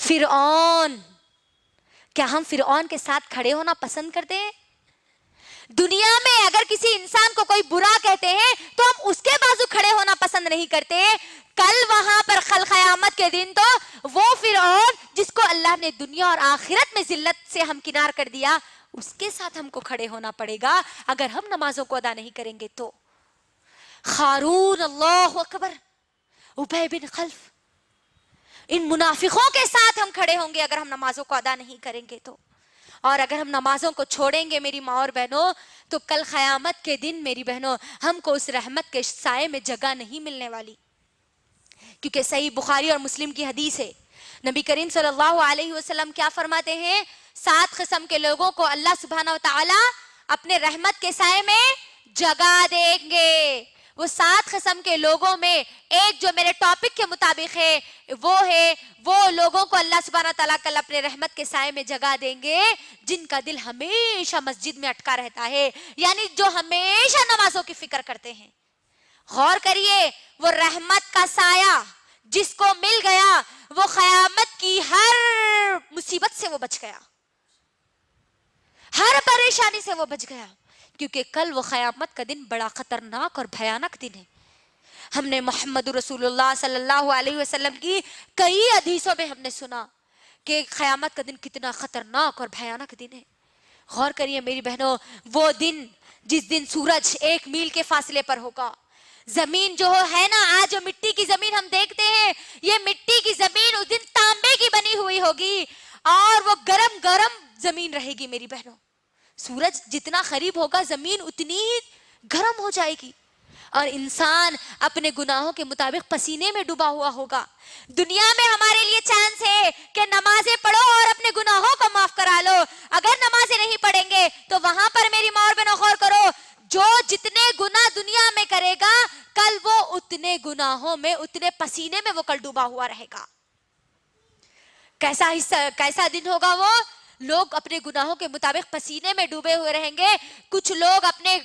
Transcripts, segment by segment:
فرعون، کیا ہم فرعون کے ساتھ کھڑے ہونا پسند کرتے ہیں؟ دنیا میں اگر کسی انسان کو کوئی برا کہتے ہیں تو ہم اس کے بازو کھڑے ہونا پسند نہیں کرتے. کل وہاں پر کل قیامت کے دن تو وہ فرعون جس کو اللہ نے دنیا اور آخرت میں ذلت سے ہمکنار کر دیا، اس کے ساتھ ہم کو کھڑے ہونا پڑے گا اگر ہم نمازوں کو ادا نہیں کریں گے تو. قارون، اللہ اکبر، ابی بن خلف، ان منافقوں کے ساتھ ہم کھڑے ہوں گے اگر ہم نمازوں کو ادا نہیں کریں گے تو. اور اگر ہم نمازوں کو چھوڑیں گے میری ماں اور بہنوں تو کل قیامت کے دن میری بہنوں ہم کو اس رحمت کے سائے میں جگہ نہیں ملنے والی. کیونکہ صحیح بخاری اور مسلم کی حدیث ہے، نبی کریم صلی اللہ علیہ وسلم کیا فرماتے ہیں؟ 7 قسم کے لوگوں کو اللہ سبحانہ و تعالی اپنے رحمت کے سائے میں جگہ دیں گے. وہ 7 قسم کے لوگوں میں ایک جو میرے ٹاپک کے مطابق ہے وہ لوگوں کو اللہ سبحانہ تعالیٰ کل اپنے رحمت کے سائے میں جگہ دیں گے جن کا دل ہمیشہ مسجد میں اٹکا رہتا ہے، یعنی جو ہمیشہ نمازوں کی فکر کرتے ہیں. غور کریے، وہ رحمت کا سایہ جس کو مل گیا وہ قیامت کی ہر مصیبت سے وہ بچ گیا، ہر پریشانی سے وہ بچ گیا، کیونکہ کل وہ قیامت کا دن بڑا خطرناک اور بھیانک دن ہے. ہم نے محمد رسول اللہ صلی اللہ علیہ وسلم کی کئی حدیثوں میں ہم نے سنا کہ قیامت کا دن کتنا خطرناک اور بھیانک دن ہے. غور کریے میری بہنوں، وہ دن جس دن سورج 1 میل کے فاصلے پر ہوگا، زمین جو ہے نا، آج جو مٹی کی زمین ہم دیکھتے ہیں، یہ مٹی کی زمین اس دن تانبے کی بنی ہوئی ہوگی اور وہ گرم گرم زمین رہے گی میری بہنوں. سورج جتنا قریب ہوگا زمین اتنی ہی گرم ہو جائے گی اور انسان اپنے گناہوں کے مطابق پسینے میں ڈوبا ہوا ہوگا. دنیا میں ہمارے لیے چانس ہے کہ نمازیں پڑھو اور اپنے گناہوں کو معاف کرا لو. اگر نمازیں نہیں پڑھیں گے تو وہاں پر میری ماں اور بہنوں غور کرو، جو جتنے گناہ دنیا میں کرے گا کل وہ اتنے گناہوں میں، اتنے پسینے میں وہ کل ڈوبا ہوا رہے گا. کیسا دن ہوگا وہ؟ لوگ اپنے گناہوں کے مطابق پسینے میں ڈوبے ہوئے رہیں گے. کچھ لوگ اپنے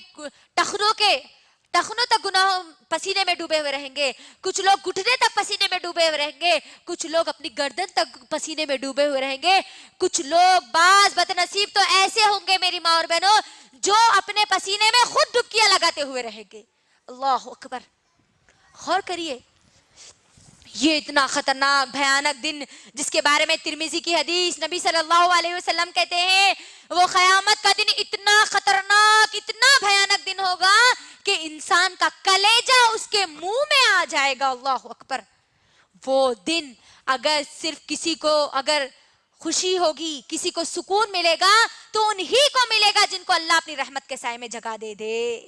ٹخنوں تک گناہوں پسینے میں ڈوبے ہوئے رہیں گے، کچھ لوگ گھٹنے تک پسینے میں ڈوبے ہوئے رہیں گے، کچھ لوگ اپنی گردن تک پسینے میں ڈوبے ہوئے رہیں گے. کچھ لوگ بعض بدنصیب تو ایسے ہوں گے میری ماں اور بہنوں جو اپنے پسینے میں خود ڈبکیاں لگاتے ہوئے رہیں گے. اللہ اکبر. غور کریے، یہ اتنا خطرناک بھیانک دن جس کے بارے میں ترمذی کی حدیث نبی صلی اللہ علیہ وسلم کہتے ہیں وہ قیامت کا دن اتنا خطرناک، اتنا بھیانک دن ہوگا کہ انسان کا کلیجہ اس کے منہ میں آ جائے گا. اللہ اکبر. وہ دن اگر صرف کسی کو اگر خوشی ہوگی، کسی کو سکون ملے گا تو انہی کو ملے گا جن کو اللہ اپنی رحمت کے سائے میں جگہ دے دے.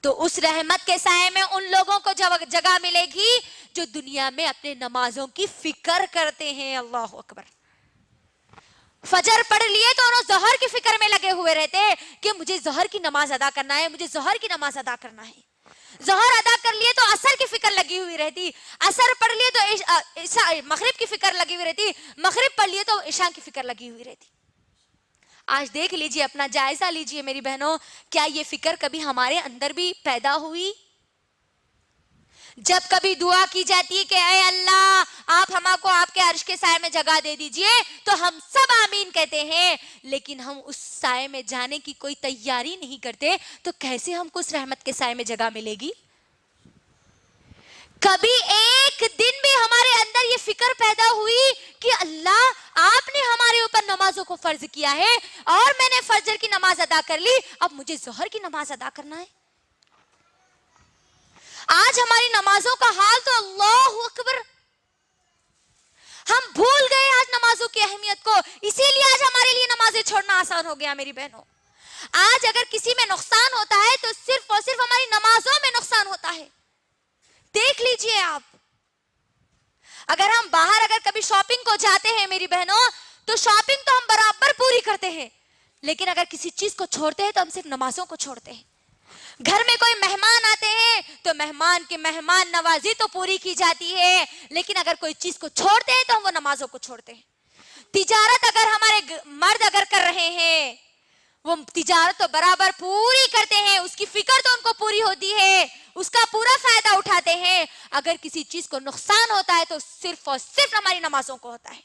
تو اس رحمت کے سائے میں ان لوگوں کو جگہ ملے گی جو دنیا میں اپنے نمازوں کی فکر کرتے ہیں. اللہ اکبر. فجر پڑھ لیے تو انہوں ظہر کی فکر میں لگے ہوئے رہتے کہ مجھے ظہر کی نماز ادا کرنا ہے، مجھے ظہر کی نماز ادا کرنا ہے. ظہر ادا کر لیے تو عصر کی فکر لگی ہوئی رہتی، عصر پڑھ لیے تو مغرب کی فکر لگی ہوئی رہتی، مغرب پڑھ لیے تو عشاء کی فکر لگی ہوئی رہتی. آج دیکھ لیجئے، اپنا جائزہ لیجئے میری بہنوں، کیا یہ فکر کبھی ہمارے اندر بھی پیدا ہوئی؟ جب کبھی دعا کی جاتی ہے کہ اے اللہ آپ ہم کو آپ کے عرش کے سائے میں جگہ دے دیجئے تو ہم سب آمین کہتے ہیں، لیکن ہم اس سائے میں جانے کی کوئی تیاری نہیں کرتے تو کیسے ہم کو اس رحمت کے سائے میں جگہ ملے گی؟ کبھی ایک دن بھی ہمارے اندر یہ فکر پیدا ہوئی کہ اللہ آپ نے ہمارے اوپر نمازوں کو فرض کیا ہے اور میں نے فجر کی نماز ادا کر لی، اب مجھے ظہر کی نماز ادا کرنا ہے؟ آج ہماری نمازوں کا حال تو اللہ اکبر، ہم بھول گئے آج نمازوں کی اہمیت کو، اسی لیے آج ہمارے لیے نمازیں چھوڑنا آسان ہو گیا میری بہنوں. آج اگر کسی میں نقصان ہوتا ہے تو صرف اور صرف ہماری نمازوں میں نقصان ہوتا ہے. دیکھ لیجئے آپ، اگر ہم باہر اگر کبھی شاپنگ کو جاتے ہیں میری بہنوں تو شاپنگ تو ہم برابر پوری کرتے ہیں، لیکن اگر کسی چیز کو چھوڑتے ہیں تو ہم صرف نمازوں کو چھوڑتے ہیں. گھر میں کوئی مہمان آتے ہیں تو مہمان کی مہمان نوازی تو پوری کی جاتی ہے، لیکن اگر کوئی چیز کو چھوڑتے ہیں تو ہم وہ نمازوں کو چھوڑتے ہیں. تجارت اگر ہمارے مرد اگر کر رہے ہیں وہ تجارت تو برابر پوری کرتے ہیں، اس کی فکر تو ان کو پوری ہوتی ہے، اس کا پورا فائدہ اٹھاتے ہیں. اگر کسی چیز کو نقصان ہوتا ہے تو صرف اور صرف ہماری نمازوں کو ہوتا ہے.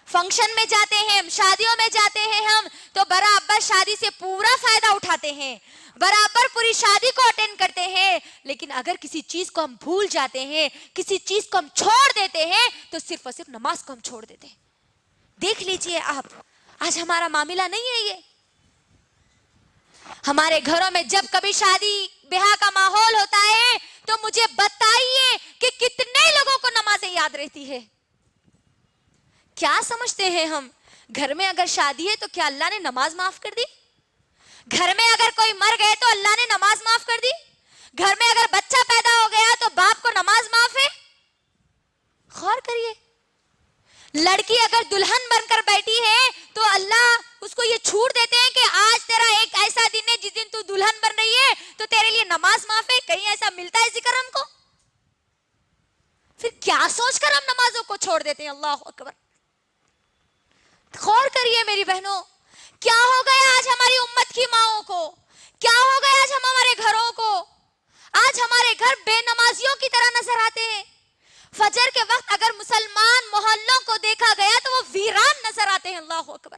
فنکشن میں جاتے ہیں, شادیوں میں جاتے ہیں ہم تو برابر شادی سے پورا فائدہ اٹھاتے ہیں, برابر پوری شادی کو اٹینڈ کرتے ہیں, لیکن اگر کسی چیز کو ہم بھول جاتے ہیں, کسی چیز کو ہم چھوڑ دیتے ہیں تو صرف اور صرف نماز کو ہم چھوڑ دیتے ہیں. دیکھ لیجئے آپ, آج ہمارا معاملہ نہیں ہے یہ. ہمارے گھروں میں جب کبھی شادی بیاہ کا ماحول ہوتا ہے تو مجھے بتائیے کہ کتنے لوگوں کو نمازیں یاد رہتی ہے. کیا سمجھتے ہیں ہم, گھر میں اگر شادی ہے تو کیا اللہ نے نماز معاف کر دی؟ گھر میں اگر کوئی مر گئے تو اللہ نے نماز معاف کر دی؟ گھر میں اگر بچہ پیدا ہو گیا تو باپ کو نماز معاف ہے؟ غور کریے. لڑکی اگر دلہن بن کر بیٹھی ہے تو اللہ اس کو یہ چھوٹ دیتے ہیں کہ آج تیرا ایک ایسا دن ہے جس دن تو دلہن بن رہی ہے تو تیرے لیے نماز معاف ہے. کہیں ایسا ملتا ہے ذکر ہم کو؟ پھر کیا سوچ کر ہم نمازوں کو چھوڑ دیتے ہیں؟ اللہ اکبر. غور کریے میری بہنوں, کیا ہو گیا آج ہماری امت کی ماؤں کو, کیا ہو گیا آج ہمارے گھروں کو. آج ہمارے گھر بے نمازیوں کی طرح نظر آتے ہیں. فجر کے وقت اگر مسلمان محلوں کو دیکھا گیا تو وہ ویران نظر آتے ہیں. اللہ اکبر.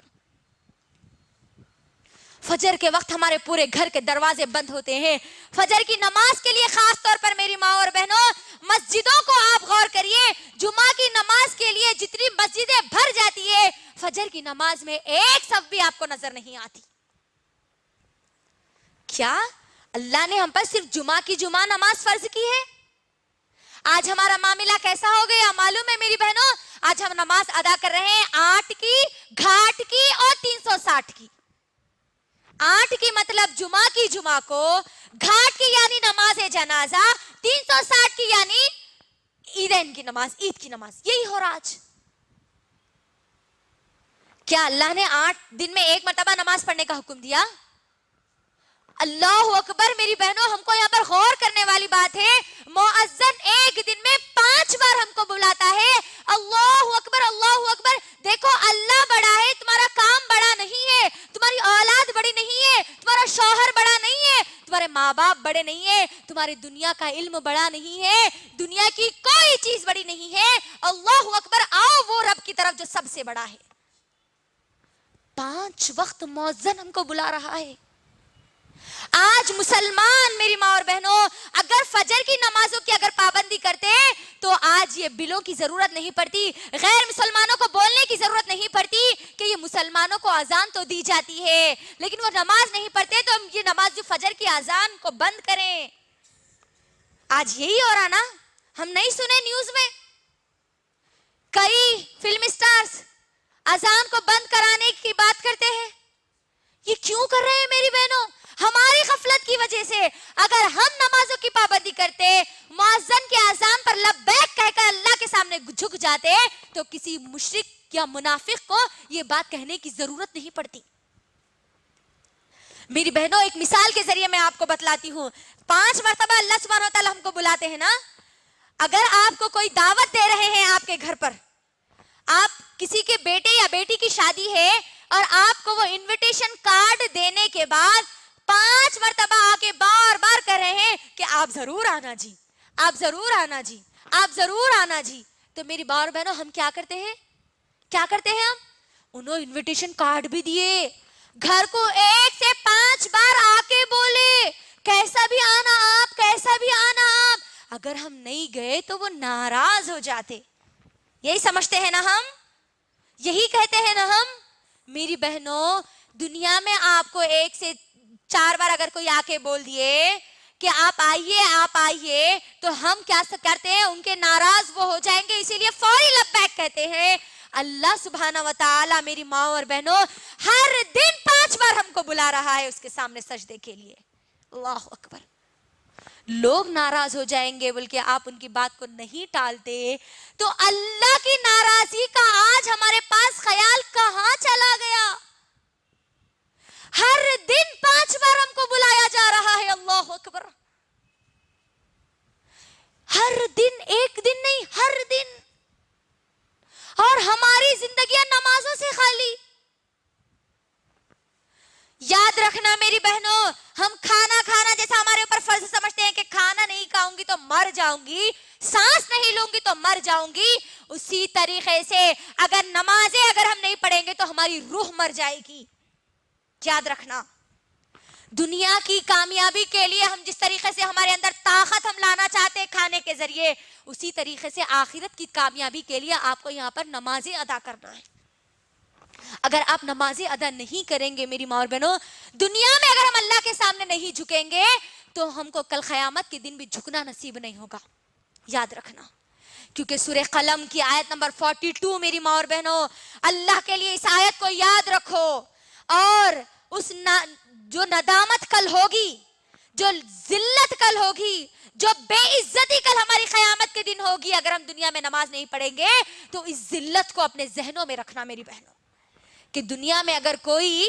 فجر کے وقت ہمارے پورے گھر کے دروازے بند ہوتے ہیں. فجر کی نماز کے لیے خاص طور پر میری ماں اور بہنوں, مسجدوں کو آپ غور کریے, جمعہ کی نماز کے لیے جتنی مسجدیں بھر جاتی ہے, فجر کی نماز میں ایک صف بھی آپ کو نظر نہیں آتی. کیا اللہ نے ہم پر صرف جمعہ کی جمعہ نماز فرض کی ہے؟ آج ہمارا معاملہ کیسا ہو گیا معلوم ہے میری بہنوں؟ آج ہم نماز ادا کر رہے ہیں 8 کی, گھاٹ کی اور 360 کی. 8 کی مطلب جمعہ کی جمعہ کو, گھاٹ کی یعنی نماز جنازہ, 360 کی یعنی عیدین کی نماز, عید کی نماز. یہی ہو رہا آج. کیا اللہ نے 8 دن میں ایک مرتبہ نماز پڑھنے کا حکم دیا؟ اللہ اکبر. میری بہنوں, ہم کو یہاں پر غور کرنے والی بات ہے, مؤذن ایک دن میں 5 بار ہم کو بلاتا ہے. اللہ اکبر, اللہ اکبر. دیکھو اللہ بڑا ہے, تمہارا کام بڑا نہیں ہے, تمہاری اولاد بڑی نہیں ہے, تمہارا شوہر بڑا نہیں ہے, تمہارے ماں باپ بڑے نہیں ہیں, تمہاری دنیا کا علم بڑا نہیں ہے, دنیا کی کوئی چیز بڑی نہیں ہے. اللہ اکبر. آؤ وہ رب کی طرف جو سب سے بڑا ہے. 5 وقت مؤذن ہم کو بلا رہا ہے. آج مسلمان میری ماں اور بہنوں اگر فجر کی نمازوں کی اگر پابندی کرتے تو آج یہ بلوں کی ضرورت نہیں پڑتی, غیر مسلمانوں کو بولنے کی ضرورت نہیں پڑتی کہ یہ مسلمانوں کو اذان تو دی جاتی ہے لیکن وہ نماز نہیں پڑھتے, تو ہم یہ نماز جو فجر کی اذان کو بند کریں. آج یہی ہو رہا نا, ہم نہیں سنے نیوز میں کئی فلم اسٹارز اذان کو بند کرانے کی بات کرتے ہیں. یہ کیوں کر رہے ہیں میری بہنوں؟ ہماری غفلت کی وجہ سے. اگر ہم نمازوں کی پابندی کرتے, مؤذن کے اذان پر لبیک کہہ کر اللہ کے سامنے جھک جاتے تو کسی مشرک یا منافق کو یہ بات کہنے کی ضرورت نہیں پڑتی. میری بہنوں, ایک مثال کے ذریعے میں آپ کو بتلاتی ہوں. 5 مرتبہ اللہ سبحانہ و تعالی ہم کو بلاتے ہیں نا. اگر آپ کو کوئی دعوت دے رہے ہیں آپ کے گھر پر, آپ کسی کے بیٹے یا بیٹی کی شادی ہے اور آپ کو وہ انویٹیشن کارڈ دینے کے بعد 5 مرتبہ آ کے بار بار کہہ رہے ہیں کہ آپ ضرور آنا جی, آپ ضرور آنا جی, آپ ضرور آنا جی, تو میری ماں اور بہنوں ہم کیا کرتے ہیں؟ کیا کرتے ہیں ہم؟ انہوں انویٹیشن کارڈ بھی دیے, گھر کو 1 سے 5 بار آ کے بولے کیسا بھی آنا آپ, کیسا بھی آنا آپ. اگر ہم نہیں گئے تو وہ ناراض ہو جاتے. یہی سمجھتے ہیں نا ہم, یہی کہتے ہیں نا ہم. میری بہنوں, دنیا میں آپ کو 1 سے 4 بار اگر کوئی آ کے بول دیے کہ آپ آئیے تو ہم کیا کرتے ہیں؟ ان کے ناراض وہ ہو جائیں گے, اسی لیے فوری لبیک کہتے ہیں. اللہ سبحانہ و تعالی میری ماں اور بہنوں ہر دن 5 بار ہم کو بلا رہا ہے اس کے سامنے سجدے کے لیے. اللہ اکبر. لوگ ناراض ہو جائیں گے بول کے آپ ان کی بات کو نہیں ٹالتے تو اللہ کی ناراضی کا آج ہمارے پاس خیال کہاں چلا گیا؟ ہر دن 5 بار ہم کو بلایا جا رہا ہے. اللہ اکبر. ہر دن, ایک دن نہیں, ہر دن. اور ہماری زندگیاں نمازوں سے خالی. یاد رکھنا میری بہنوں, ہم کھانا جیسا ہمارے اوپر فرض سمجھتے ہیں کہ کھانا کھاؤں گی تو مر جاؤں گی, سانس نہیں لوں گی تو مر جاؤں گی, اسی طریقے سے اگر نمازیں اگر ہم نہیں پڑھیں گے تو ہماری روح مر جائے گی. یاد رکھنا, دنیا کی کامیابی کے لیے ہم جس طریقے سے ہمارے اندر طاقت ہم لانا چاہتے ہیں کھانے کے ذریعے, اسی طریقے سے آخرت کی کامیابی کے لیے آپ کو یہاں پر نمازیں ادا کرنا ہے. اگر آپ نمازیں ادا نہیں کریں گے میری ماں اور بہنوں, دنیا میں اگر ہم اللہ کے سامنے نہیں جھکیں گے تو ہم کو کل قیامت کے دن بھی جھکنا نصیب نہیں ہوگا. یاد رکھنا, کیونکہ سورہ قلم کی آیت نمبر 42 میری ماں اور بہنوں, اللہ کے لیے اس آیت کو یاد رکھو, اور اس جو ندامت کل ہوگی, جو ذلت کل ہوگی, جو بے عزتی کل ہماری قیامت کے دن ہوگی اگر ہم دنیا میں نماز نہیں پڑھیں گے, تو اس ذلت کو اپنے ذہنوں میں رکھنا میری بہنوں, کہ دنیا میں اگر کوئی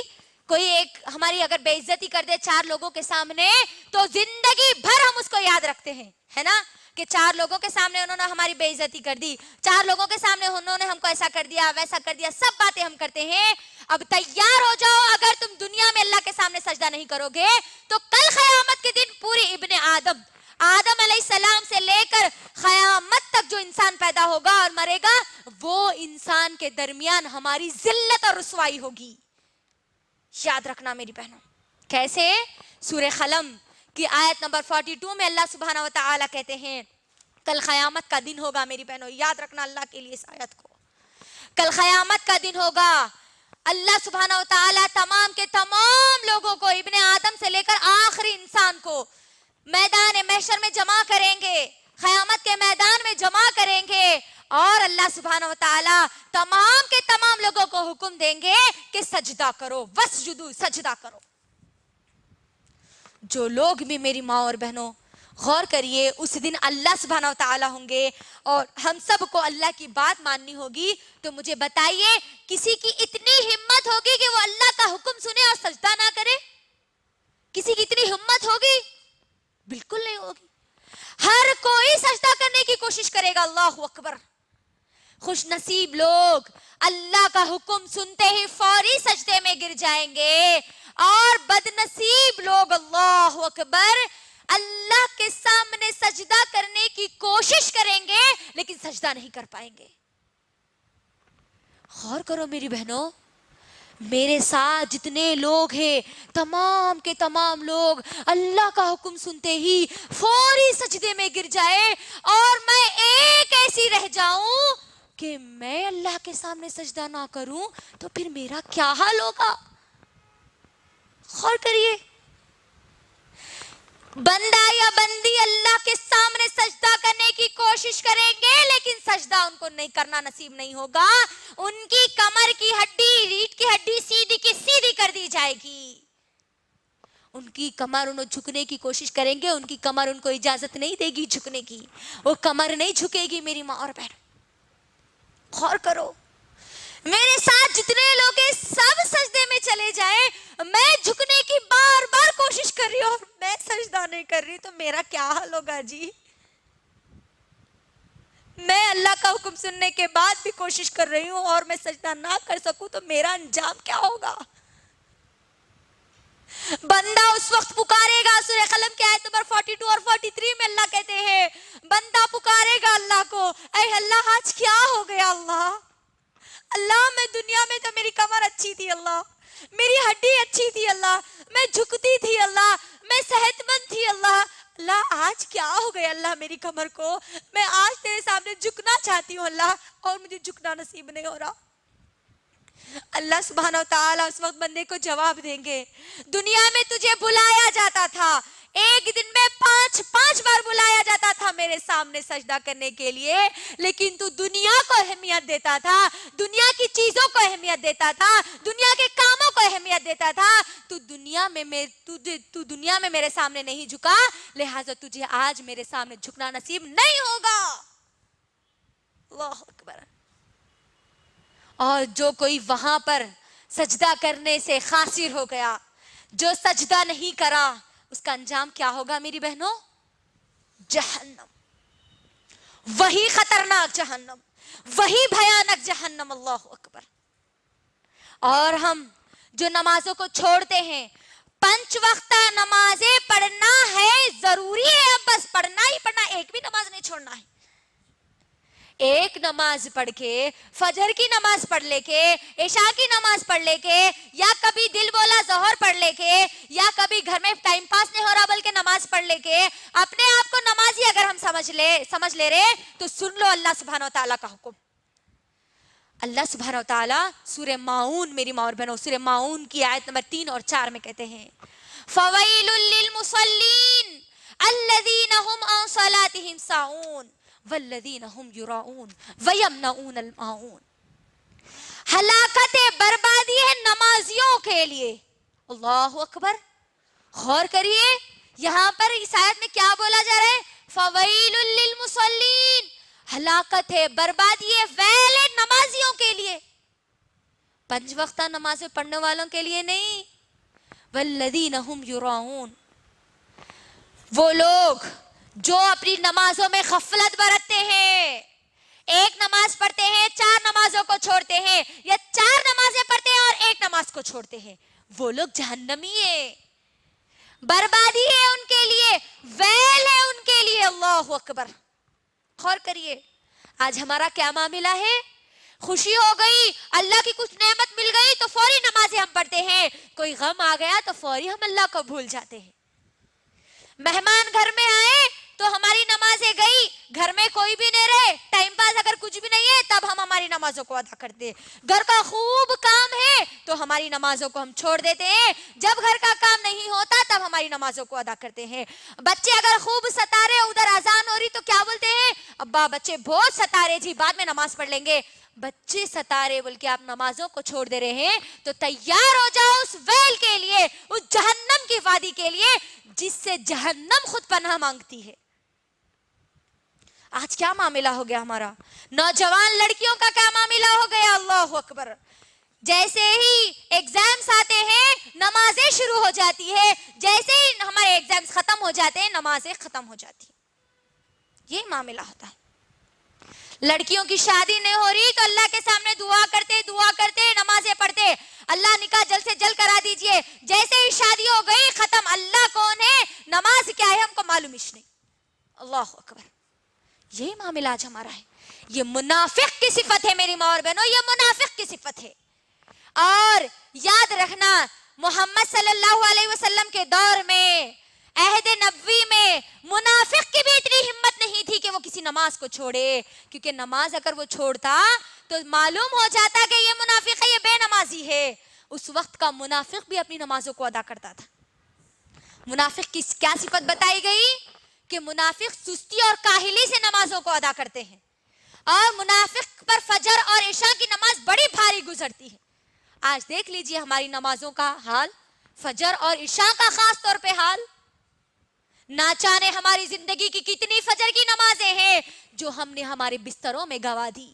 ایک ہماری اگر بے عزتی کر دے 4 لوگوں کے سامنے, تو زندگی بھر ہم اس کو یاد رکھتے ہیں, ہے نا, کہ 4 لوگوں کے سامنے انہوں نے ہماری بے عزتی کر دی, 4 لوگوں کے سامنے انہوں نے ہم کو ایسا کر دیا ویسا کر دیا, سب باتیں ہم کرتے ہیں. اب تیار ہو جاؤ, اگر تم دنیا میں اللہ کے سامنے سجدہ نہیں کرو گے تو کل قیامت کے دن پوری ابن آدم علیہ السلام سے لے کر قیامت تک جو انسان پیدا ہوگا اور مرے گا, وہ انسان کے درمیان ہماری ذلت اور رسوائی ہوگی. یاد رکھنا میری بہنوں. کیسے؟ سورہ قلم کی آیت نمبر 42 میں اللہ سبحانہ و تعالی کہتے ہیں کل قیامت کا دن ہوگا میری بہنوں. یاد رکھنا اللہ کے لیے اس آیت کو, کل قیامت کا دن ہوگا, اللہ سبحانہ و تعالی تمام کے تمام لوگوں کو, ابن آدم سے لے کر آخری انسان کو میدان محشر میں جمع کریں گے, قیامت کے میدان میں جمع کریں گے, اور اللہ سبحانہ و تعالی تمام کے تمام لوگوں کو حکم دیں گے کہ سجدہ کرو, وسجدو, سجدہ کرو. جو لوگ بھی میری ماں اور بہنوں غور کریے, اس دن اللہ سبحانہ و تعالی ہوں گے اور ہم سب کو اللہ کی بات ماننی ہوگی, تو مجھے بتائیے کسی کی اتنی ہمت ہوگی کہ وہ اللہ کا حکم سنے اور سجدہ نہ کرے؟ کسی کی اتنی ہمت ہوگی؟ بالکل نہیں ہوگی. ہر کوئی سجدہ کرنے کی کوشش کرے گا. اللہ اکبر. خوش نصیب لوگ اللہ کا حکم سنتے ہی فوری سجدے میں گر جائیں گے, اور بد نصیب لوگ اللہ اکبر اللہ کے سامنے سجدہ کرنے کی کوشش کریں گے لیکن سجدہ نہیں کر پائیں گے. غور کرو میری بہنوں, میرے ساتھ جتنے لوگ ہیں تمام کے تمام لوگ اللہ کا حکم سنتے ہی فوری سجدے میں گر جائے, اور میں ایک ایسی رہ جاؤں کہ میں اللہ کے سامنے سجدہ نہ کروں تو پھر میرا کیا حال ہوگا. غور کریے, بندہ یا بندی اللہ کے سامنے سجدہ کرنے کی کوشش کریں گے لیکن سجدہ ان کو نہیں کرنا نصیب نہیں ہوگا. ان کی کمر کی ہڈی, ریڑھ کی ہڈی سیدھی کی سیدھی کر دی جائے گی. ان کی کمر انہوں جھکنے کی کوشش کریں گے, ان کی کمر ان کو اجازت نہیں دے گی جھکنے کی, وہ کمر نہیں جھکے گی میری ماں اور بہن. غور کرو, میرے ساتھ جتنے لوگ ہیں سب سجدے میں چلے جائیں, میں جھکنے کی بار بار کوشش کر رہی ہوں اور میں سجدہ نہیں کر رہی تو میرا کیا حال ہوگا جی. میں اللہ کا حکم سننے کے بعد بھی کوشش کر رہی ہوں اور میں سجدہ نہ کر سکوں تو میرا انجام کیا ہوگا. بندہ اس وقت پکارے گا, سورہ قلم کی آیت نمبر 42 اور 43 میں اللہ کہتے ہیں بندہ پکارے گا اللہ کو, اے اللہ آج کیا ہو گیا, اللہ میں دنیا میں تو میری کمر اچھی تھی, اللہ میری ہڈی اچھی تھی, اللہ میں جھکتی تھی, اللہ میں صحت مند تھی, اللہ آج کیا ہو گیا اللہ میری کمر کو, میں آج تیرے سامنے جھکنا چاہتی ہوں اللہ, اور مجھے جھکنا نصیب نہیں ہو رہا. اللہ سبحانہ و تعالیٰ اس وقت بندے کو جواب دیں گے, دنیا میں تجھے بلایا جاتا تھا, ایک دن میں 5 بار بلایا جاتا تھا میرے سامنے سجدہ کرنے کے لیے, لیکن تو دنیا کو اہمیت دیتا تھا, دنیا کی چیزوں کو اہمیت دیتا تھا, دنیا کے کاموں کو اہمیت دیتا تھا, تو دنیا میں میرے سامنے نہیں جھکا, لہٰذا تجھے آج میرے سامنے جھکنا نصیب نہیں ہوگا. اللہ اکبر. اور جو کوئی وہاں پر سجدہ کرنے سے خاسر ہو گیا, جو سجدہ نہیں کرا, اس کا انجام کیا ہوگا میری بہنوں؟ جہنم. وہی خطرناک جہنم, وہی بھیانک جہنم. اللہ اکبر. اور ہم جو نمازوں کو چھوڑتے ہیں, 5 وقتہ نمازیں پڑھنا ہے ضروری ہے، اب بس پڑھنا ہی پڑھنا، ایک بھی نماز نہیں چھوڑنا ہے. ایک نماز پڑھ کے، فجر کی نماز پڑھ لے کے، عشاء کی نماز پڑھ لے کے، یا کبھی دل بولا ظہر پڑھ لے کے، یا کبھی گھر میں ٹائم پاس نہیں ہو رہا بلکہ نماز پڑھ لے کے، اپنے آپ کو نمازی اگر ہم سمجھ لے رہے تو سن لو اللہ سبحانہ وتعالیٰ کا حکم. اللہ سبحانہ وتعالیٰ سورہ ماؤن، میری ماں اور بہنوں، سورہ ماؤن کی آیت نمبر 3 اور 4 میں کہتے ہیں فَوَيْلٌ لِّلْمُصَلِّينَ الَّذِينَ هُمْ عَن صَلَاتِهِمْ سَاهُونَ وَالَّذِينَ هُمْ يُرَاءُونَ وَيَمْنَعُونَ الْمَاعُونَ. ہلاکت بربادی ہے نمازیوں کے لیے. اللہ اکبر. غور کریے یہاں پر اس آیت میں کیا بولا جا رہا ہے؟ فَوَيْلٌ لِّلْمُصَلِّينَ. ہلاکت ہے، بربادی ہے، ویل ہے نمازیوں کے لیے. 5 وقتہ نمازیں پڑھنے والوں کے لیے نہیں. وَالَّذِينَ هُمْ يُرَاءُونَ. وہ لوگ جو اپنی نمازوں میں غفلت برتتے ہیں، ایک نماز پڑھتے ہیں 4 نمازوں کو چھوڑتے ہیں، یا 4 نمازیں پڑھتے ہیں اور ایک نماز کو چھوڑتے ہیں، وہ لوگ جہنمی ہیں. بربادی ہے ان کے لیے، ویل ہے ان کے لیے. اللہ اکبر. غور کریے آج ہمارا کیا معاملہ ہے؟ خوشی ہو گئی، اللہ کی کچھ نعمت مل گئی تو فوری نمازیں ہم پڑھتے ہیں، کوئی غم آ گیا تو فوری ہم اللہ کو بھول جاتے ہیں. مہمان گھر میں آئے تو ہماری نمازیں گئی، گھر میں کوئی بھی نہیں رہے، ٹائم پاس اگر کچھ بھی نہیں ہے تب ہم ہماری نمازوں کو ادا کرتے ہیں. گھر کا خوب کام ہے تو ہماری نمازوں کو ہم چھوڑ دیتے ہیں، جب گھر کا کام نہیں ہوتا تب ہماری نمازوں کو ادا کرتے ہیں. بچے اگر خوب ستا رہے، ادھر اذان ہو رہی تو کیا بولتے ہیں؟ ابا بچے بہت ستا رہے جی، بعد میں نماز پڑھ لیں گے. بچے ستارے بول کے آپ نمازوں کو چھوڑ دے رہے ہیں تو تیار ہو جاؤ اس ویل کے لیے، اس جہنم کی وادی کے لیے جس سے جہنم خود پناہ مانگتی ہے. آج کیا معاملہ ہو گیا ہمارا؟ نوجوان لڑکیوں کا کیا معاملہ ہو گیا؟ اللہ اکبر. جیسے ہی ایگزامز آتے ہیں نمازیں شروع ہو جاتی ہے، جیسے ہی ہمارے ایگزامز ختم ہو جاتے ہیں نمازیں ختم ہو جاتی ہیں. یہ معاملہ ہوتا ہے. لڑکیوں کی شادی نہیں ہو رہی تو اللہ کے سامنے دعا کرتے نمازیں پڑھتے، اللہ نکاح جلد سے جلد کرا دیجئے. جیسے ہی شادی ہو گئی ختم، اللہ کون ہے، نماز کیا ہے ہم کو معلوم ہی نہیں. اللہ اکبر. یہ معاملہ آج ہمارا ہے. یہ منافق کی صفت ہے میری ماں اور بہنوں، یہ منافق کی صفت ہے. اور یاد رکھنا محمد صلی اللہ علیہ وسلم کے دور میں، عہد نبوی میں، منافق کی بھی اتنی ہمت نہیں تھی کہ وہ کسی نماز کو چھوڑے، کیونکہ نماز اگر وہ چھوڑتا تو معلوم ہو جاتا کہ یہ منافق ہے، یہ بے نمازی ہے. اس وقت کا منافق بھی اپنی نمازوں کو ادا کرتا تھا. منافق کی کیا صفت بتائی گئی؟ کہ منافق سستی اور کاہلی سے نمازوں کو ادا کرتے ہیں، اور منافق پر فجر اور عشاء کی نماز بڑی بھاری گزرتی ہے. آج دیکھ لیجئے ہماری نمازوں کا حال، فجر اور عشاء کا خاص طور پہ حال. نہ جانے ہماری زندگی کی کتنی فجر کی نمازیں ہیں جو ہم نے ہمارے بستروں میں گوا دی.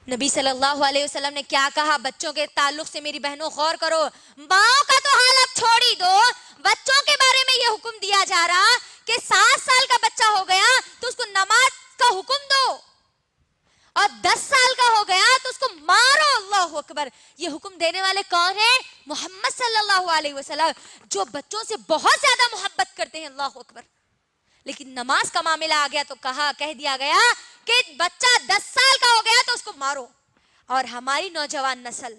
نبی صلی اللہ علیہ وسلم نے کیا کہا بچوں کے تعلق سے؟ میری بہنوں غور کرو. ماؤں کا تو حال اب چھوڑ ہی دو، بچوں کے بارے میں یہ حکم دیا جا رہا کہ 7 سال کا بچہ ہو گیا تو اس کو نماز کا حکم دو، اور 10 سال کا ہو گیا تو اس کو مارو. اللہ اکبر. یہ حکم دینے والے کون ہیں؟ محمد صلی اللہ علیہ وسلم، جو بچوں سے بہت زیادہ محبت کرتے ہیں. اللہ اکبر. لیکن نماز کا معاملہ آ گیا تو کہہ دیا گیا کہ بچہ 10 سال کا ہو گیا تو اس کو مارو. اور ہماری نوجوان نسل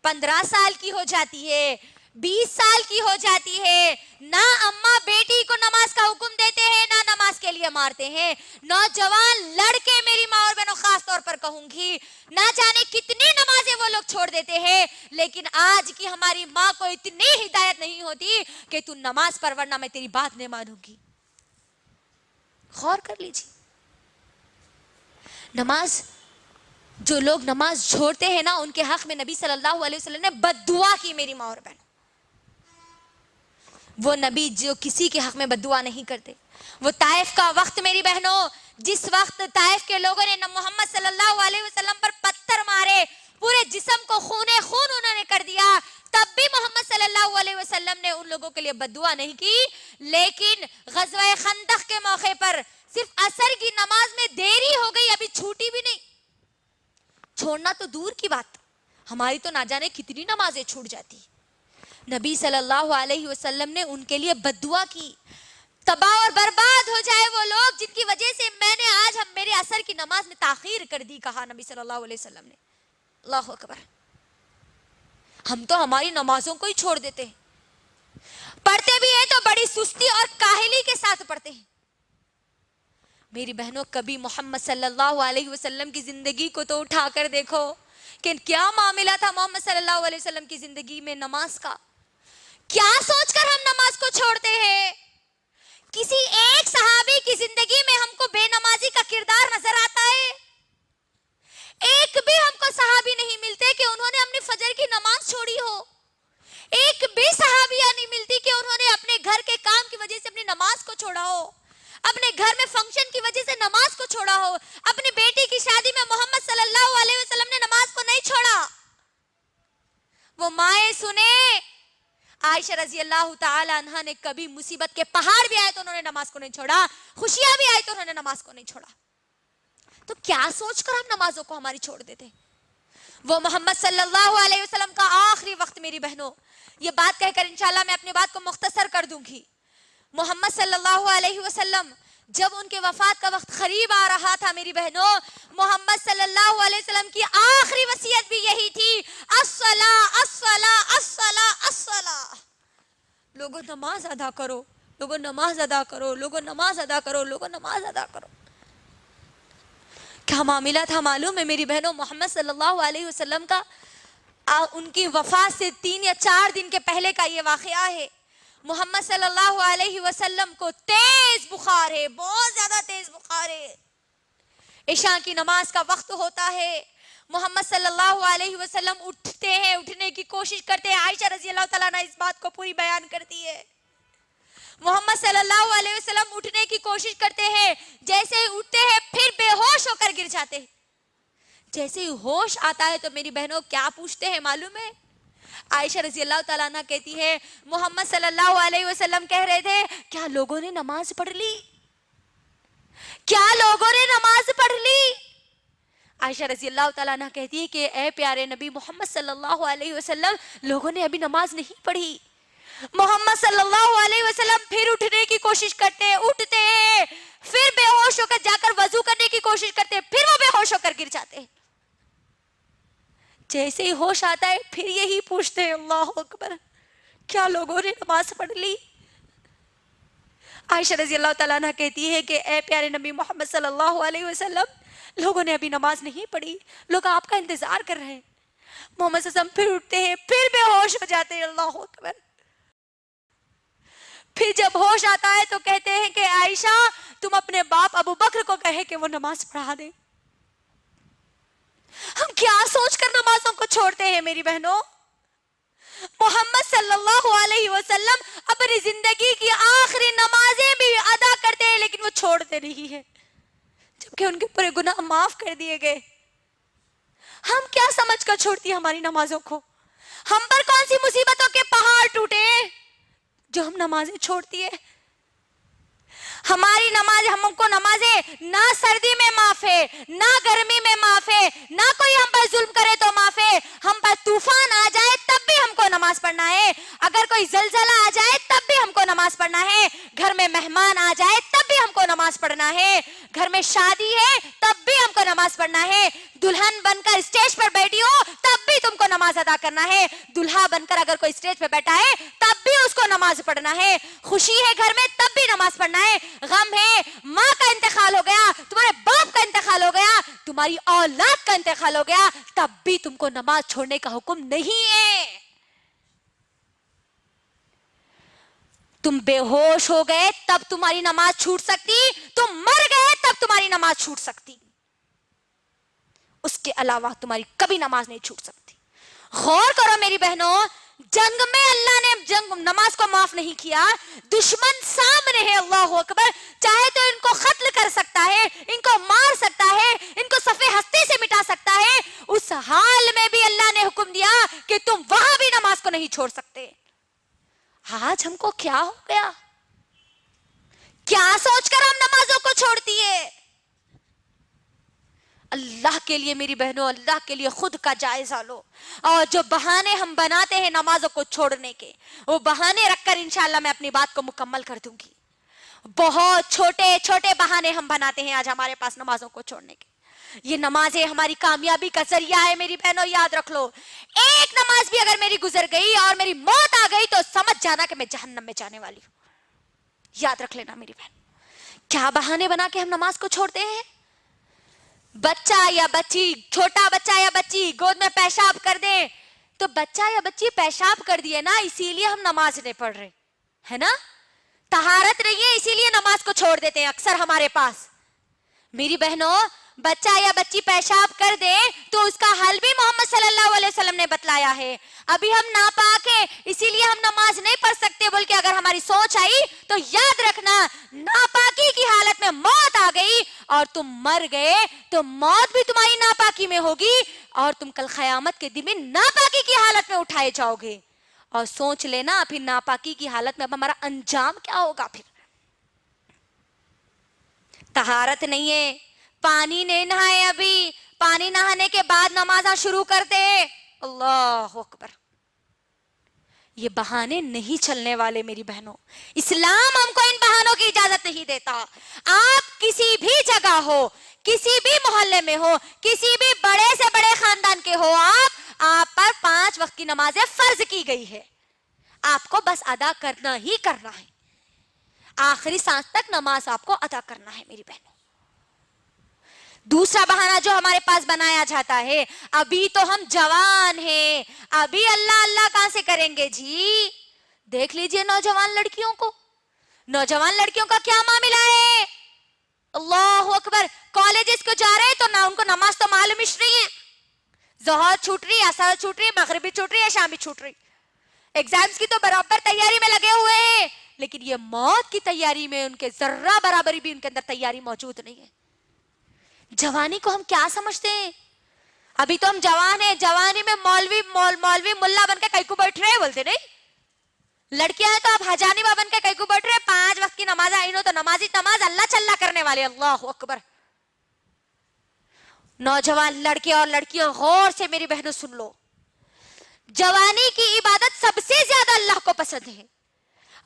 15 سال کی ہو جاتی ہے، 20 سال کی ہو جاتی ہے، نہ اماں بیٹی کو نماز کا حکم دیتے ہیں نہ نماز کے لیے مارتے ہیں. نوجوان لڑکے، میری ماں اور بہنوں خاص طور پر کہوں گی، نہ جانے کتنی نمازیں وہ لوگ چھوڑ دیتے ہیں، لیکن آج کی ہماری ماں کو اتنی ہدایت نہیں ہوتی کہ تو نماز پڑھ ورنہ میں تیری بات نہیں مانوں گی. غور کر لیجیے. نماز، جو لوگ نماز چھوڑتے ہیں نا ان کے حق میں نبی صلی اللہ علیہ وسلم نے بد دعا کی. میری ماں اور بہن، وہ نبی جو کسی کے حق میں بد دعا نہیں کرتے. وہ طائف کا وقت میری بہنوں، جس وقت طائف کے لوگوں نے محمد صلی اللہ علیہ وسلم پر پتھر مارے، پورے جسم کو خون انہوں نے کر دیا، تب بھی محمد صلی اللہ علیہ وسلم نے ان لوگوں کے لیے بد دعا نہیں کی. لیکن غزوہ خندق کے موقع پر صرف عصر کی نماز میں دیری ہو گئی، ابھی چھوٹی بھی نہیں. چھوڑنا تو دور کی بات، ہماری تو نہ جانے کتنی نمازیں چھوٹ جاتی. نبی صلی اللہ علیہ وسلم نے ان کے لیے بددعا کی، تباہ اور برباد ہو جائے وہ لوگ جن کی وجہ سے میں نے آج میرے عصر کی نماز میں تاخیر کر دی، کہا نبی صلی اللہ علیہ وسلم نے۔ اللہ اکبر۔ ہم تو ہماری نمازوں کو ہی چھوڑ دیتے ہیں، پڑھتے بھی ہیں تو بڑی سستی اور کاہلی کے ساتھ پڑھتے ہیں۔ میری بہنوں، کبھی محمد صلی اللہ علیہ وسلم کی زندگی کو تو اٹھا کر دیکھو کہ کیا معاملہ تھا محمد صلی اللہ علیہ وسلم کی زندگی میں نماز کا۔ کیا سوچ کر ہم نماز کو چھوڑتے ہیں؟ کسی ایک صحابی کی زندگی میں ہم کو بے نمازی کا کردار نظر آتا ہے؟ ایک بھی ہم کو صحابی نہیں ملتے کہ انہوں نے اپنی فجر کی نماز چھوڑی ہو۔ ایک بھی صحابیہ نہیں ملتی کہ انہوں نے اپنے گھر کے کام کی وجہ سے اپنی نماز کو چھوڑا ہو، اپنے گھر میں فنکشن کی وجہ سے نماز کو چھوڑا ہو۔ اپنی بیٹی کی شادی میں محمد صلی اللہ علیہ وسلم نے نماز کو نہیں چھوڑا۔ وہ مائیں سنیں، عائشہ رضی اللہ تعالی عنہا نے کبھی مصیبت کے پہاڑ بھی آئے تو انہوں نے نماز کو نہیں چھوڑا، خوشیاں بھی آئے تو انہوں نے نماز کو نہیں چھوڑا۔ تو کیا سوچ کر ہم نمازوں کو ہماری چھوڑ دیتے؟ وہ محمد صلی اللہ علیہ وسلم کا آخری وقت، میری بہنوں، یہ بات کہہ کر انشاءاللہ میں اپنی بات کو مختصر کر دوں گی۔ محمد صلی اللہ علیہ وسلم جب ان کے وفات کا وقت قریب آ رہا تھا، میری بہنوں، محمد صلی اللہ علیہ وسلم کی آخری وصیت بھی یہی تھی، الصلاۃ الصلاۃ الصلاۃ الصلاۃ۔ لوگوں نماز ادا کرو، لوگوں نماز ادا کرو، لوگوں نماز ادا کرو، لوگوں نماز ادا کرو۔ کیا معاملہ تھا معلوم ہے میری بہنوں؟ محمد صلی اللہ علیہ وسلم کا ان کی وفات سے 3 یا 4 دن کے پہلے کا یہ واقعہ ہے۔ محمد صلی اللہ علیہ وسلم کو تیز بخار ہے، بہت زیادہ تیز بخار ہے۔ عشاء کی نماز کا وقت ہوتا ہے، محمد صلی اللہ علیہ وسلم اٹھتے ہیں، اٹھنے کی کوشش کرتے ہیں۔ عائشہ رضی اللہ تعالیٰ عنہ اس بات کو پوری بیان کرتی ہے۔ محمد صلی اللہ علیہ وسلم اٹھنے کی کوشش کرتے ہیں، جیسے ہی اٹھتے ہیں پھر بے ہوش ہو کر گر جاتے ہیں۔ جیسے ہی ہوش آتا ہے تو میری بہنوں کیا پوچھتے ہیں معلوم ہے؟ عائشہ رضی اللہ تعالیٰ عنہ کہتی ہے، محمد صلی اللہ علیہ وسلم کہہ رہے تھے، کیا لوگوں نے نماز پڑھ لی؟ کیا لوگوں نے نماز پڑھ لی؟ عائشہ رضی اللہ تعالیٰ عنہ کہتی ہے کہ اے پیارے نبی محمد صلی اللہ علیہ وسلم، لوگوں نے ابھی نماز نہیں پڑھی۔ محمد صلی اللہ علیہ وسلم پھر اٹھنے کی کوشش کرتے ہیں، اٹھتے ہیں، پھر بے ہوش ہو کر جا کر وضو کرنے کی کوشش کرتے ہیں، پھر وہ بے ہوش ہو کر گر جاتے ہیں۔ جیسے ہی ہوش آتا ہے پھر یہی پوچھتے ہیں، اللہ اکبر، کیا لوگوں نے نماز پڑھ لی؟ عائشہ رضی اللہ تعالیٰ عنہ کہتی ہے کہ اے پیارے نبی محمد صلی اللہ علیہ وسلم، لوگوں نے ابھی نماز نہیں پڑھی، لوگ آپ کا انتظار کر رہے ہیں۔ محمد صلی اللہ علیہ وسلم پھر اٹھتے ہیں، پھر بے ہوش ہو جاتے ہیں، اللہ اکبر۔ پھر جب ہوش آتا ہے تو کہتے ہیں کہ عائشہ، تم اپنے باپ ابو بکر کو کہے کہ وہ نماز پڑھا دے۔ ہم کیا سوچ کر نمازوں کو چھوڑتے ہیں میری بہنوں؟ محمد صلی اللہ علیہ وسلم اپنی زندگی کی آخری نمازیں بھی ادا کرتے ہیں لیکن وہ چھوڑتے نہیں ہیں، جبکہ ان کے پورے گناہ معاف کر دیے گئے۔ ہم کیا سمجھ کر چھوڑتی ہیں ہماری نمازوں کو؟ ہم پر کون سی مصیبتوں کے پہاڑ ٹوٹے جو ہم نمازیں چھوڑتی ہے؟ ہماری نماز، ہم کو نمازیں نہ سردی میں معاف ہے، نہ گرمی میں معاف ہے، نہ کوئی ہم پر ظلم کرے تو معاف ہے۔ ہم پر طوفان آ جائے تب بھی ہم کو نماز پڑھنا ہے، اگر کوئی زلزلہ آ جائے تب بھی ہم کو نماز پڑھنا ہے، گھر میں مہمان آ جائے تب بھی ہم کو نماز پڑھنا ہے، گھر میں شادی ہے تب بھی ہم کو نماز پڑھنا ہے، دلہن بن کر اسٹیج پر بیٹھی ہو تب بھی تم کو نماز ادا کرنا ہے، دلہا بن کر اگر کوئی اسٹیج پہ بیٹھا ہے تب بھی اس کو نماز پڑھنا ہے، خوشی ہے گھر میں تب بھی نماز پڑھنا ہے، غم ہے، ماں کا انتقال ہو گیا، تمہارے باپ کا انتقال ہو گیا، تمہاری اولاد کا انتقال ہو گیا، تب بھی تم کو نماز چھوڑنے کا حکم نہیں ہے۔ تم بے ہوش ہو گئے تب تمہاری نماز چھوٹ سکتی، تم مر گئے تب تمہاری نماز چھوٹ سکتی، اس کے علاوہ تمہاری کبھی نماز نہیں چھوٹ سکتی۔ غور کرو میری بہنوں، جنگ میں اللہ نے نماز کو معاف نہیں کیا، دشمن سامنے ہے، اللہ اکبر، چاہے تو ان کو قتل کر سکتا ہے، ان کو مار سکتا ہے، ان کو صفحے ہستی سے مٹا سکتا ہے، اس حال میں بھی اللہ نے حکم دیا کہ تم وہاں بھی نماز کو نہیں چھوڑ سکتے۔ آج ہم کو کیا ہو گیا؟ کیا سوچ کر ہم نمازوں کو چھوڑتی ہے؟ اللہ کے لیے میری بہنوں، اللہ کے لیے خود کا جائزہ لو. اور جو بہانے ہم بناتے ہیں نمازوں کو چھوڑنے کے، وہ بہانے رکھ کر انشاءاللہ میں اپنی بات کو مکمل کر دوں گی. بہت چھوٹے چھوٹے بہانے ہم بناتے ہیں آج ہمارے پاس نمازوں کو چھوڑنے کے. یہ نمازیں ہماری کامیابی کا ذریعہ ہے میری بہنوں، یاد رکھ لو. ایک نماز بھی اگر میری گزر گئی اور میری موت آ گئی تو سمجھ جانا کہ میں جہنم میں جانے والی ہوں. یاد رکھ لینا میری بہن. کیا بہانے بنا کے ہم نماز کو چھوڑتے ہیں؟ بچہ یا بچی، چھوٹا بچہ یا بچی گود میں پیشاب کر دیں تو بچہ یا بچی پیشاب کر دیے نا، اسی لیے ہم نماز نہیں پڑھ رہے ہے نا. طہارت نہیں ہے اسی لیے نماز کو چھوڑ دیتے ہیں اکثر ہمارے پاس. میری بہنوں، بچہ یا بچی پیشاب کر دے تو اس کا حل بھی محمد صلی اللہ علیہ وسلم نے بتلایا ہے. ابھی ہم ناپاک ہیں اسی لیے ہم نماز نہیں پڑھ سکتے، بلکہ اگر ہماری سوچ آئی تو یاد رکھنا، ناپاکی کی حالت میں موت آ گئی اور تم مر گئے تو موت بھی تمہاری ناپاکی میں ہوگی اور تم کل قیامت کے دن میں ناپاکی کی حالت میں اٹھائے جاؤ گے. اور سوچ لینا پھر ناپاکی کی حالت میں اب ہمارا انجام کیا ہوگا. پھر طہارت نہیں ہے، پانی نہیں نہائے، ابھی پانی نہانے کے بعد نمازاں شروع کرتے. اللہ اکبر. یہ بہانے نہیں چلنے والے میری بہنوں. اسلام ہم کو ان بہانوں کی اجازت نہیں دیتا. آپ کسی بھی جگہ ہو، کسی بھی محلے میں ہو، کسی بھی بڑے سے بڑے خاندان کے ہو، آپ پر 5 وقت کی نمازیں فرض کی گئی ہے. آپ کو بس ادا کرنا ہی کرنا ہے. آخری سانس تک نماز آپ کو ادا کرنا ہے میری بہنوں. دوسرا بہانہ جو ہمارے پاس بنایا جاتا ہے، ابھی تو ہم جوان ہیں، ابھی اللہ اللہ کہاں سے کریں گے جی. دیکھ لیجئے نوجوان لڑکیوں کو، نوجوان لڑکیوں کا کیا معاملہ ہے. اللہ اکبر. کالجز کو جا رہے ہیں تو نہ ان کو نماز تو معلوم ہی نہیں ہے. ظہر چھوٹ رہی، عصر چھوٹ رہی، مغرب بھی چھوٹ رہی ہے، شام بھی چھوٹ رہی. ایگزامز کی تو برابر تیاری میں لگے ہوئے ہیں، لیکن یہ موت کی تیاری میں ان کے ذرہ برابری بھی ان کے اندر تیاری موجود نہیں ہے. جوانی کو ہم کیا سمجھتے ہیں؟ ابھی تو ہم جوان ہیں، جوانی میں مولوی ملا بن کے کئی کو بیٹھ رہے بولتے نہیں. لڑکیاں ہیں تو آپ حجانبہ بن کے کئی کو بیٹھ رہے. 5 وقت کی نماز آئی نو تو نماز اللہ چلہ کرنے والے. اللہ اکبر. نوجوان لڑکے اور لڑکیاں غور سے میری بہنوں سن لو. جوانی کی عبادت سب سے زیادہ اللہ کو پسند ہے،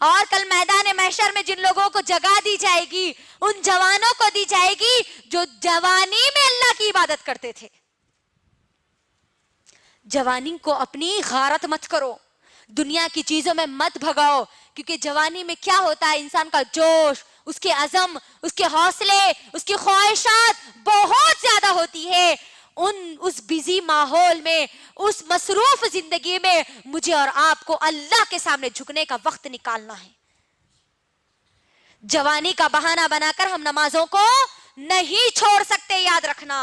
اور کل میدان محشر میں جن لوگوں کو جگہ دی جائے گی ان جوانوں کو دی جائے گی جو جوانی میں اللہ کی عبادت کرتے تھے. جوانی کو اپنی غارت مت کرو، دنیا کی چیزوں میں مت بھگاؤ، کیونکہ جوانی میں کیا ہوتا ہے، انسان کا جوش، اس کے عزم، اس کے حوصلے، اس کی خواہشات بہت زیادہ ہوتی ہے. اس بزی ماحول میں، اس مصروف زندگی میں مجھے اور آپ کو اللہ کے سامنے جھکنے کا وقت نکالنا ہے. جوانی کا بہانہ بنا کر ہم نمازوں کو نہیں چھوڑ سکتے. یاد رکھنا،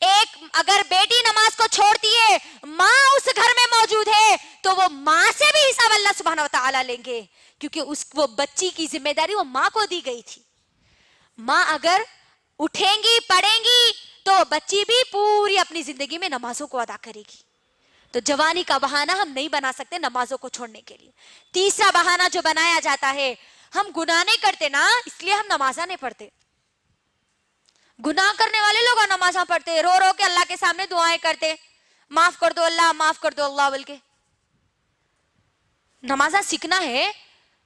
ایک اگر بیٹی نماز کو چھوڑتی ہے، ماں اس گھر میں موجود ہے تو وہ ماں سے بھی حساب اللہ سبحانہ وتعالی لیں گے، کیونکہ وہ بچی کی ذمہ داری وہ ماں کو دی گئی تھی. ماں اگر اٹھیں گی، پڑھیں گی تو بچی بھی پوری اپنی زندگی میں نمازوں کو ادا کرے گی. تو جوانی کا بہانہ ہم نہیں بنا سکتے نمازوں کو چھوڑنے کے لیے. تیسرا بہانہ جو بنایا جاتا ہے، ہم گناہ نہیں کرتے نا اس لیے ہم نمازاں نہیں پڑھتے. گناہ کرنے والے لوگ نمازاں پڑھتے، رو رو کے اللہ کے سامنے دعائیں کرتے، معاف کر دو اللہ، معاف کر دو اللہ بول کے. نمازاں سیکھنا ہے،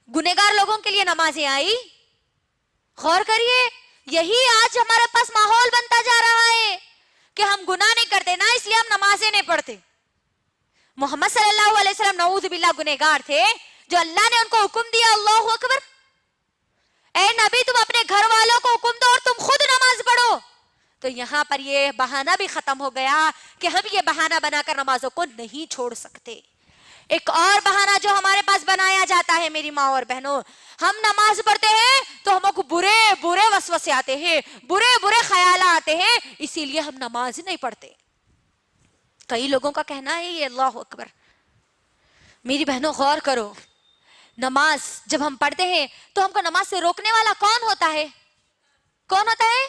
گنہگار لوگوں کے لیے نمازیں آئی. غور کریے، یہی آج ہمارے پاس ماحول بنتا جا رہا ہے کہ ہم گناہ نہیں کرتے نا اس لیے ہم نمازیں نہیں پڑھتے. محمد صلی اللہ علیہ وسلم نعوذ باللہ گنہگار تھے، جو اللہ نے ان کو حکم دیا. اللہ اکبر. اے نبی تم اپنے گھر والوں کو حکم دو اور تم خود نماز پڑھو. تو یہاں پر یہ بہانہ بھی ختم ہو گیا کہ ہم یہ بہانہ بنا کر نمازوں کو نہیں چھوڑ سکتے. ایک اور بہانہ جو ہمارے پاس بنایا جاتا ہے میری ماں اور بہنوں، ہم نماز پڑھتے ہیں تو ہم کو برے برے وسوسے آتے ہیں، برے برے خیالات آتے ہیں، اسی لیے ہم نماز نہیں پڑھتے. کئی لوگوں کا کہنا ہے یہ. اللہ اکبر. میری بہنوں غور کرو، نماز جب ہم پڑھتے ہیں تو ہم کو نماز سے روکنے والا کون ہوتا ہے؟ کون ہوتا ہے؟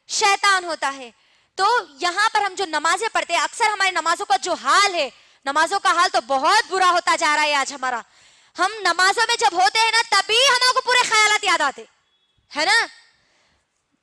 شیطان ہوتا ہے. تو یہاں پر ہم جو نمازیں پڑھتے ہیں، اکثر ہماری نمازوں کا جو حال ہے، نمازوں کا حال تو بہت برا ہوتا جا رہا ہے آج ہمارا. ہم نمازوں میں جب ہوتے ہیں نا تبھی ہمیں کو پورے خیالات یاد آتے ہے نا.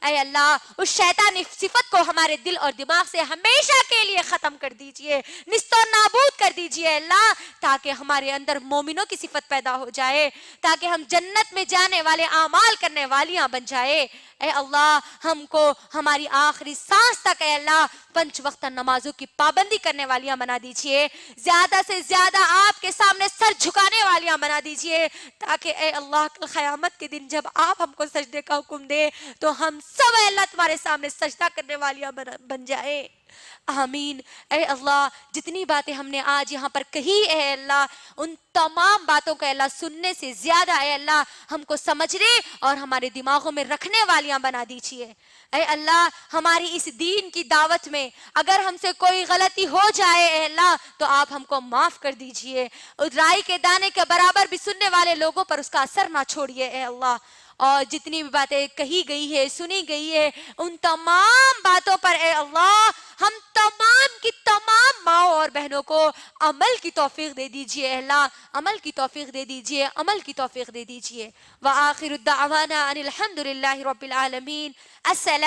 اے اللہ اس شیطانی صفت کو ہمارے دل اور دماغ سے ہمیشہ کے لیے ختم کر دیجئے، نیست و نابود کر دیجئے اے اللہ، تاکہ ہمارے اندر مومنوں کی صفت پیدا ہو جائے، تاکہ ہم جنت میں جانے والے اعمال کرنے والیاں بن جائے۔ اے اللہ ہم کو ہماری آخری سانس تک اے اللہ 5 وقتہ نمازوں کی پابندی کرنے والیاں بنا دیجئے، زیادہ سے زیادہ آپ کے سامنے سر جھکانے والیاں بنا دیجئے، تاکہ اے اللہ کل قیامت کے دن جب آپ ہم کو سجدے کا حکم دے تو ہم سب اے اللہ تمہارے سامنے سجدہ کرنے والیاں بن جائے۔ آمین۔ اے اللہ جتنی باتیں ہم نے آج یہاں پر کہی اے اللہ ان تمام باتوں کا اے اللہ سننے سے زیادہ اے اللہ ہم کو سمجھنے اور ہمارے دماغوں میں رکھنے والیاں بنا دیجئے۔ اے اللہ ہماری اس دین کی دعوت میں اگر ہم سے کوئی غلطی ہو جائے اے اللہ تو آپ ہم کو معاف کر دیجئے، رائی کے دانے کے برابر بھی سننے والے لوگوں پر اس کا اثر نہ چھوڑیے اے اللہ، اور جتنی بھی باتیں کہی گئی ہے سنی گئی ہے ان تمام باتوں پر اے اللہ ہم تمام کی تمام ماؤں اور بہنوں کو عمل کی توفیق دے دیجئے اے اللہ، عمل کی توفیق دے دیجئے، عمل کی توفیق دے دیجئے۔ وآخر الدعوانا ان الحمد للہ رب العالمین۔ السلام